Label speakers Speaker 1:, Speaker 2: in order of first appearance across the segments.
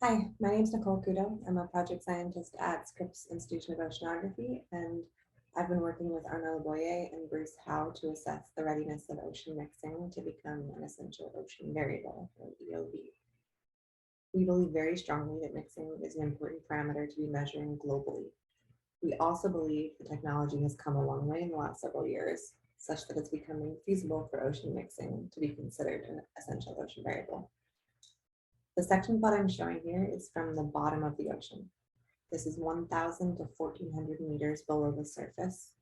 Speaker 1: Hi, my name is Nicole Couto. I'm a project scientist at Scripps Institution of Oceanography, and I've been working with Arnaud Boyer and Bruce Howe to assess the readiness of ocean mixing to become an essential ocean variable, or EOV. We believe very strongly that mixing is an important parameter to be measuring globally. We also believe the technology has come a long way in the last several years, such that it's becoming feasible for ocean mixing to be considered an essential ocean variable. The section plot I'm showing here is from the bottom of the ocean. This is 1,000 to 1,400 meters below the surface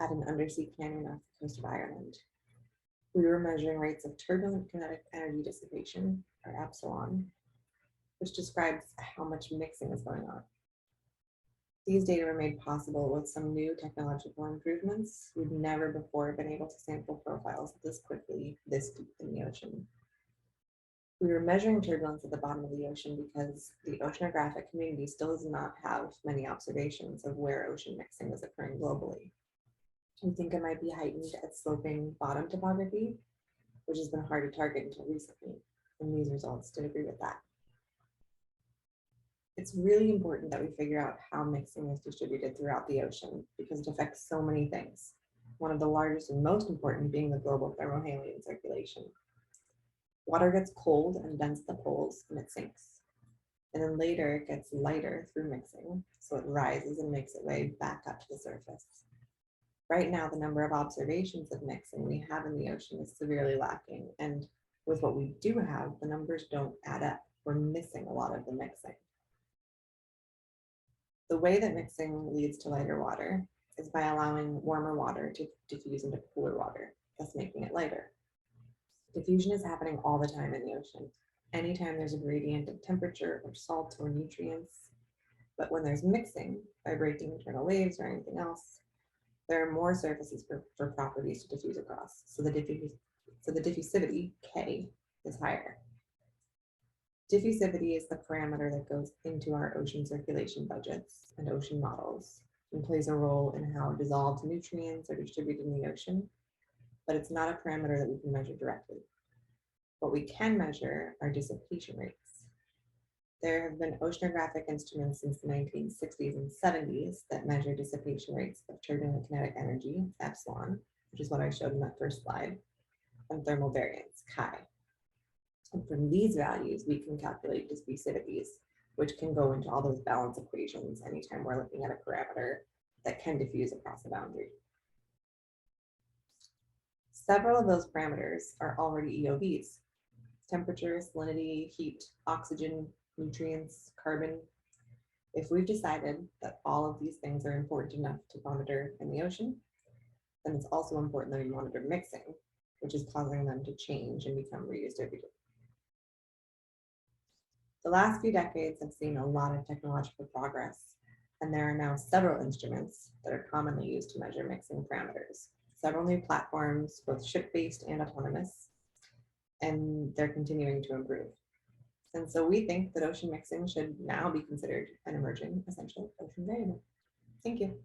Speaker 1: at an undersea canyon off the coast of Ireland. We were measuring rates of turbulent kinetic energy dissipation, or epsilon, which describes how much mixing is going on. These data were made possible with some new technological improvements. We've never before been able to sample profiles this quickly, this deep in the ocean. We were measuring turbulence at the bottom of the ocean because the oceanographic community still does not have many observations of where ocean mixing is occurring globally. We think it might be heightened at sloping bottom topography, which has been hard to target until recently, and these results did agree with that. It's really important that we figure out how mixing is distributed throughout the ocean because it affects so many things. One of the largest and most important being the global thermohaline circulation. Water gets cold and dents the poles and it sinks. And then later it gets lighter through mixing, so it rises and makes its way back up to the surface. Right now, the number of observations of mixing we have in the ocean is severely lacking. And with what we do have, the numbers don't add up. We're missing a lot of the mixing. The way that mixing leads to lighter water is by allowing warmer water to diffuse into cooler water, thus making it lighter. Diffusion is happening all the time in the ocean. Anytime there's a gradient of temperature or salt or nutrients, but when there's mixing by breaking internal waves or anything else, there are more surfaces for properties to diffuse across. So the diffusivity, K, is higher. Diffusivity is the parameter that goes into our ocean circulation budgets and ocean models and plays a role in how dissolved nutrients are distributed in the ocean, but it's not a parameter that we can measure directly. What we can measure are dissipation rates. There have been oceanographic instruments since the 1960s and 70s that measure dissipation rates of turbulent kinetic energy, epsilon, which is what I showed in that first slide, and thermal variance, chi. And from these values, we can calculate diffusivities, which can go into all those balance equations anytime we're looking at a parameter that can diffuse across a boundary. Several of those parameters are already EOVs: temperature, salinity, heat, oxygen, nutrients, carbon. If we've decided that all of these things are important enough to monitor in the ocean, then it's also important that we monitor mixing, which is causing them to change and become redistributed. The last few decades have seen a lot of technological progress, and there are now several instruments that are commonly used to measure mixing parameters. Several new platforms, both ship-based and autonomous, and they're continuing to improve. And so we think that ocean mixing should now be considered an emerging essential ocean variable. Thank you.